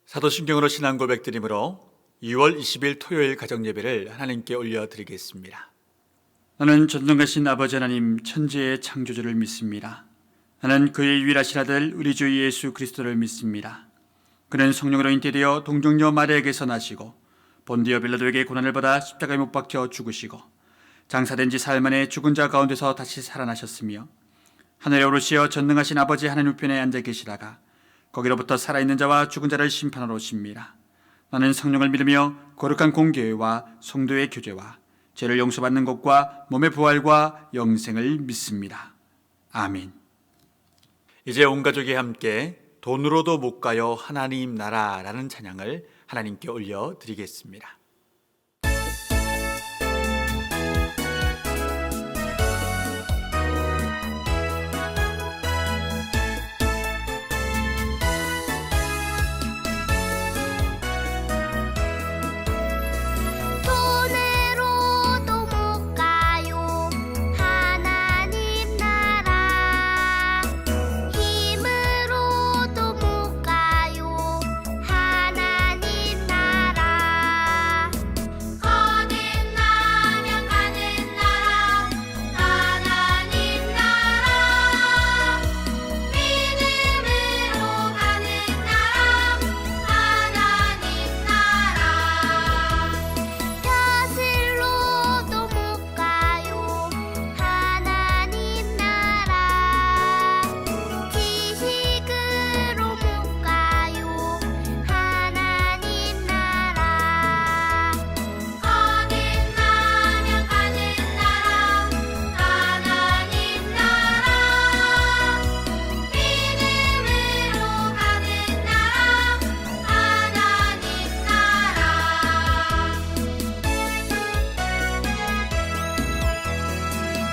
사도신경으로 신앙 고백드림으로 2월 20일 토요일 가정예배를 하나님께 올려드리겠습니다. 나는 전능하신 아버지 하나님 천지의 창조주를 믿습니다. 나는 그의 유일하신 아들 우리 주 예수 그리스도를 믿습니다. 그는 성령으로 잉태되어 동정녀 마리아에게서 나시고 본디오 빌라도에게 고난을 받아 십자가에 못 박혀 죽으시고 장사된 지 사흘 만에 죽은 자 가운데서 다시 살아나셨으며 하늘에 오르시어 전능하신 아버지 하나님 우편에 앉아 계시다가 거기로부터 살아있는 자와 죽은 자를 심판하러 오십니다. 나는 성령을 믿으며 거룩한 공교회와 성도의 교제와 죄를 용서받는 것과 몸의 부활과 영생을 믿습니다. 아멘. 이제 온 가족이 함께 돈으로도 못 가요 하나님 나라라는 찬양을 하나님께 올려드리겠습니다. 돈으로도 못 가요 하나님 나라 힘으로도 못 가요 하나님 나라 거듭나면 가는 나라 하나님 나라 믿음으로 가는 나라 하나님 나라 벼슬로도 못 가요 하나님 나라 지식으로 못 가요 하나님 나라 거듭나면 가는 나라 하나님 나라 믿음으로 가는 나라 하나님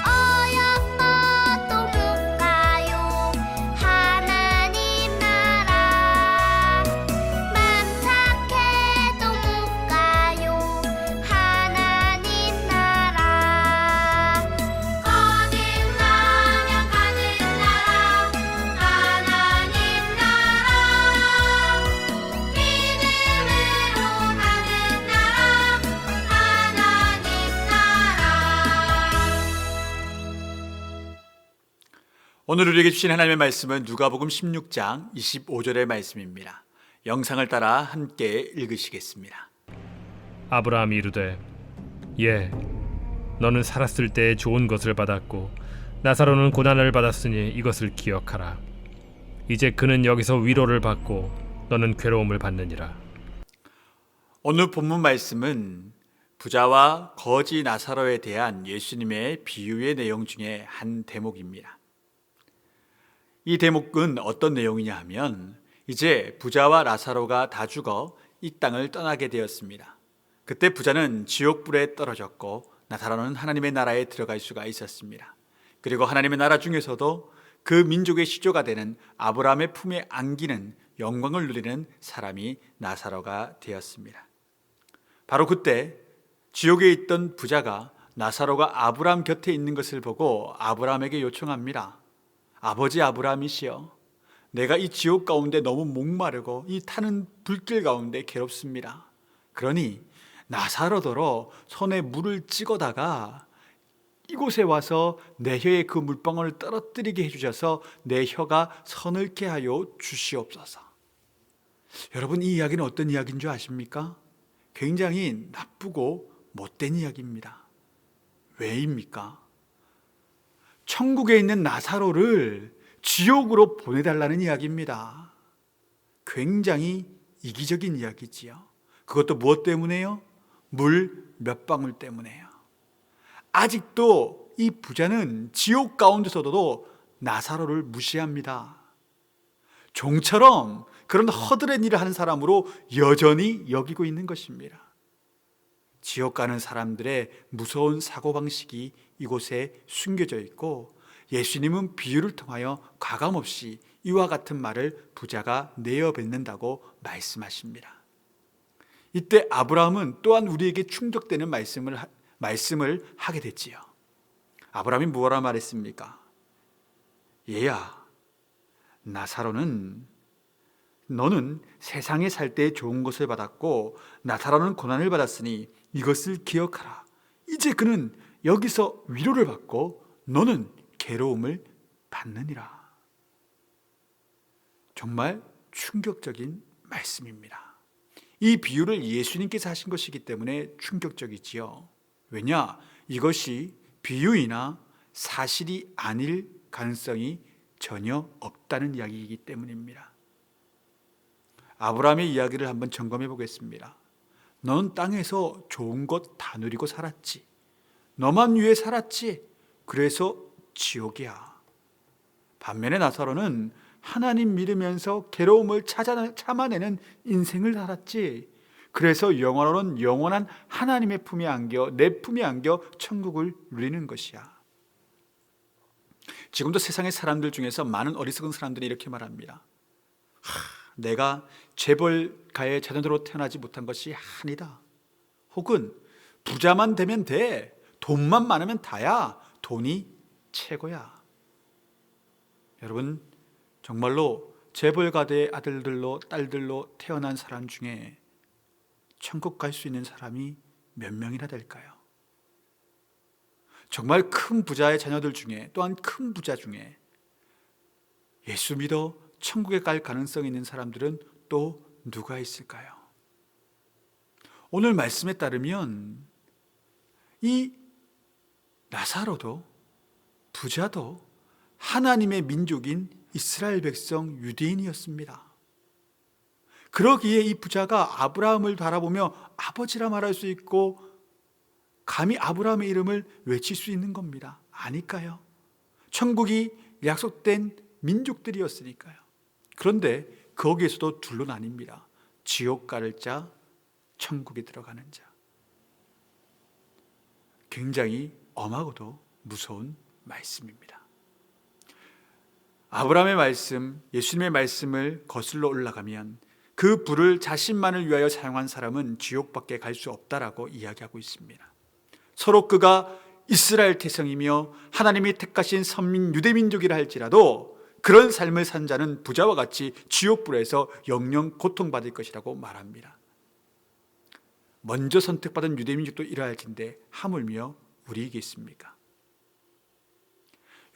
어영어도 못 가요 하나님 나라 맘 착해도 못 가요 하나님 나라 거듭나면 가는 나라 하나님 나라 믿음으로 가는 나라 하나님 나라 오늘 우리에게 주신 하나님의 말씀은 누가복음 16장 25절의 말씀입니다. 영상을 따라 함께 읽으시겠습니다. 아브라함이 이르되 예 너는 살았을 때 좋은 것을 받았고 나사로는 고난을 받았으니 이것을 기억하라. 이제 그는 여기서 위로를 받고 너는 괴로움을 받느니라. 오늘 본문 말씀은 부자와 거지 나사로에 대한 예수님의 비유의 내용 중에 한 대목입니다. 이 대목은 어떤 내용이냐 하면 이제 부자와 나사로가 다 죽어 이 땅을 떠나게 되었습니다. 그때 부자는 지옥불에 떨어졌고 나사로는 하나님의 나라에 들어갈 수가 있었습니다. 그리고 하나님의 나라 중에서도 그 민족의 시조가 되는 아브라함의 품에 안기는 영광을 누리는 사람이 나사로가 되었습니다. 바로 그때 지옥에 있던 부자가 나사로가 아브라함 곁에 있는 것을 보고 아브라함에게 요청합니다. 아버지 아브라함이시여, 내가 이 지옥 가운데 너무 목마르고 이 타는 불길 가운데 괴롭습니다. 그러니 나사로더러 손에 물을 찍어다가 이곳에 와서 내 혀에 그 물방울을 떨어뜨리게 해주셔서 내 혀가 서늘케 하여 주시옵소서. 여러분, 이 이야기는 어떤 이야기인 줄 아십니까? 굉장히 나쁘고 못된 이야기입니다. 왜입니까? 천국에 있는 나사로를 지옥으로 보내달라는 이야기입니다. 굉장히 이기적인 이야기지요. 그것도 무엇 때문에요? 물 몇 방울 때문에요. 아직도 이 부자는 지옥 가운데서도 나사로를 무시합니다. 종처럼 그런 허드렛 일을 하는 사람으로 여전히 여기고 있는 것입니다. 지옥 가는 사람들의 무서운 사고방식이 이곳에 숨겨져 있고 예수님은 비유를 통하여 과감없이 이와 같은 말을 부자가 내어뱉는다고 말씀하십니다. 이때 아브라함은 또한 우리에게 충족되는 말씀을 하게 됐지요. 아브라함이 뭐라 말했습니까? 얘야, 나사로는 너는 세상에 살 때 좋은 것을 받았고 나사로는 고난을 받았으니 이것을 기억하라. 이제 그는 여기서 위로를 받고 너는 괴로움을 받느니라. 정말 충격적인 말씀입니다. 이 비유를 예수님께서 하신 것이기 때문에 충격적이지요. 왜냐? 이것이 비유이나 사실이 아닐 가능성이 전혀 없다는 이야기이기 때문입니다. 아브라함의 이야기를 한번 점검해 보겠습니다. 너는 땅에서 좋은 것 다 누리고 살았지. 너만 위에 살았지. 그래서 지옥이야. 반면에 나사로는 하나님 믿으면서 괴로움을 참아내는 인생을 살았지. 그래서 영원한 하나님의 품에 안겨, 내 품에 안겨 천국을 누리는 것이야. 지금도 세상의 사람들 중에서 많은 어리석은 사람들이 이렇게 말합니다. 내가 재벌가의 자녀로 태어나지 못한 것이 한이다. 혹은 부자만 되면 돼. 돈만 많으면 다야. 돈이 최고야. 여러분, 정말로 재벌가의 아들들로 딸들로 태어난 사람 중에 천국 갈 수 있는 사람이 몇 명이나 될까요? 정말 큰 부자의 자녀들 중에, 또한 큰 부자 중에 예수 믿어 천국에 갈 가능성이 있는 사람들은 또 누가 있을까요? 오늘 말씀에 따르면 이 나사로도 부자도 하나님의 민족인 이스라엘 백성 유대인이었습니다. 그러기에 이 부자가 아브라함을 바라보며 아버지라 말할 수 있고 감히 아브라함의 이름을 외칠 수 있는 겁니다. 아닐까요? 천국이 약속된 민족들이었으니까요. 그런데 거기에서도 둘로 나뉩니다. 지옥 갈 자, 천국에 들어가는 자. 굉장히 엄하고도 무서운 말씀입니다. 아브라함의 말씀, 예수님의 말씀을 거슬러 올라가면 그 불을 자신만을 위하여 사용한 사람은 지옥밖에 갈 수 없다라고 이야기하고 있습니다. 서로 그가 이스라엘 태생이며 하나님이 택하신 선민 유대민족이라 할지라도 그런 삶을 산 자는 부자와 같이 지옥불에서 영영 고통받을 것이라고 말합니다. 먼저 선택받은 유대민족도 이러할 텐데 하물며 우리이겠습니까?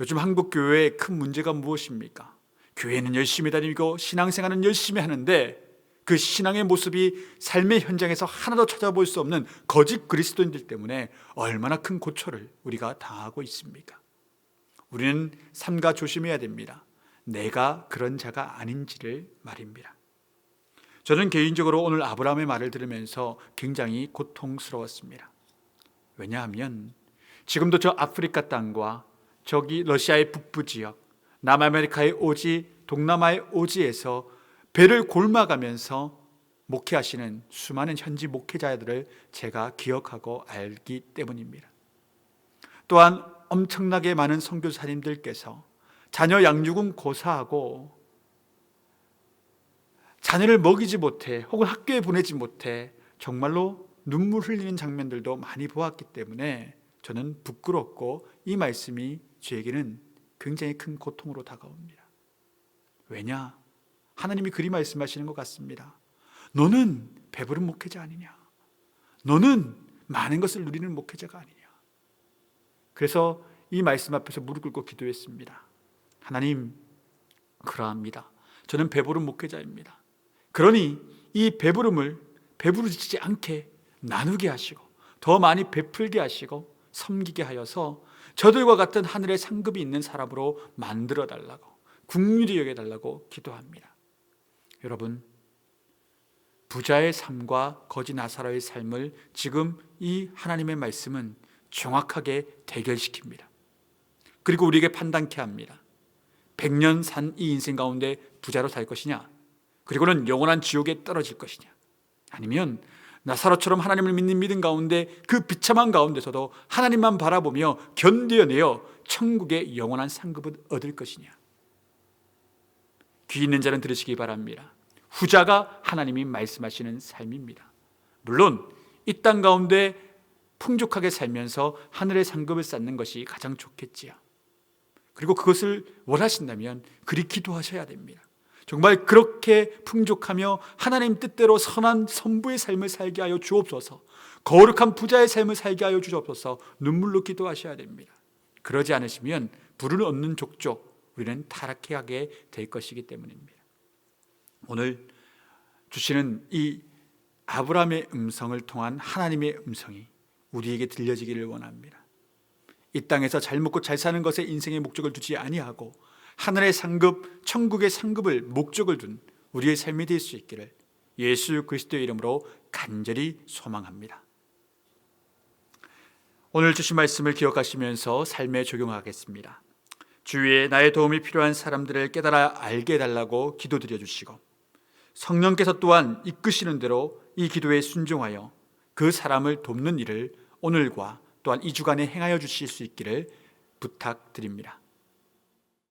요즘 한국 교회의 큰 문제가 무엇입니까? 교회는 열심히 다니고 신앙생활은 열심히 하는데 그 신앙의 모습이 삶의 현장에서 하나도 찾아볼 수 없는 거짓 그리스도인들 때문에 얼마나 큰 고초를 우리가 당하고 있습니까? 우리는 삼가 조심해야 됩니다. 내가 그런 자가 아닌지를 말입니다. 저는 개인적으로 오늘 아브라함의 말을 들으면서 굉장히 고통스러웠습니다. 왜냐하면 지금도 저 아프리카 땅과 저기 러시아의 북부 지역, 남아메리카의 오지, 동남아의 오지에서 배를 골마가면서 목회하시는 수많은 현지 목회자들을 제가 기억하고 알기 때문입니다. 또한 엄청나게 많은 선교사님들께서 자녀 양육은 고사하고 자녀를 먹이지 못해 혹은 학교에 보내지 못해 정말로 눈물 흘리는 장면들도 많이 보았기 때문에 저는 부끄럽고 이 말씀이 저에게는 굉장히 큰 고통으로 다가옵니다. 왜냐? 하나님이 그리 말씀하시는 것 같습니다. 너는 배부른 목회자 아니냐? 너는 많은 것을 누리는 목회자가 아니냐? 그래서 이 말씀 앞에서 무릎 꿇고 기도했습니다. 하나님, 그러합니다. 저는 배부른 목회자입니다. 그러니 이 배부름을 배부르지 않게 나누게 하시고 더 많이 베풀게 하시고 섬기게 하여서 저들과 같은 하늘의 상급이 있는 사람으로 만들어 달라고, 긍휼히 여겨 달라고 기도합니다. 여러분, 부자의 삶과 거지 나사로의 삶을 지금 이 하나님의 말씀은 정확하게 대결시킵니다. 그리고 우리에게 판단케 합니다. 100년 산 이 인생 가운데 부자로 살 것이냐? 그리고는 영원한 지옥에 떨어질 것이냐? 아니면 나사로처럼 하나님을 믿는 믿음 가운데 그 비참한 가운데서도 하나님만 바라보며 견뎌내어 천국의 영원한 상급을 얻을 것이냐? 귀 있는 자는 들으시기 바랍니다. 후자가 하나님이 말씀하시는 삶입니다. 물론 이 땅 가운데 풍족하게 살면서 하늘의 상급을 쌓는 것이 가장 좋겠지요. 그리고 그것을 원하신다면 그리 기도하셔야 됩니다. 정말 그렇게 풍족하며 하나님 뜻대로 선한 선부의 삶을 살게 하여 주옵소서. 거룩한 부자의 삶을 살게 하여 주옵소서. 눈물로 기도하셔야 됩니다. 그러지 않으시면 부를 얻는 족족 우리는 타락하게 될 것이기 때문입니다. 오늘 주시는 이 아브라함의 음성을 통한 하나님의 음성이 우리에게 들려지기를 원합니다. 이 땅에서 잘 먹고 잘 사는 것에 인생의 목적을 두지 아니하고 하늘의 상급, 천국의 상급을 목적을 둔 우리의 삶이 될 수 있기를 예수 그리스도의 이름으로 간절히 소망합니다. 오늘 주신 말씀을 기억하시면서 삶에 적용하겠습니다. 주위에 나의 도움이 필요한 사람들을 깨달아 알게 해달라고 기도드려 주시고 성령께서 또한 이끄시는 대로 이 기도에 순종하여 그 사람을 돕는 일을 오늘과 또한 이 주간에 행하여 주실 수 있기를 부탁드립니다.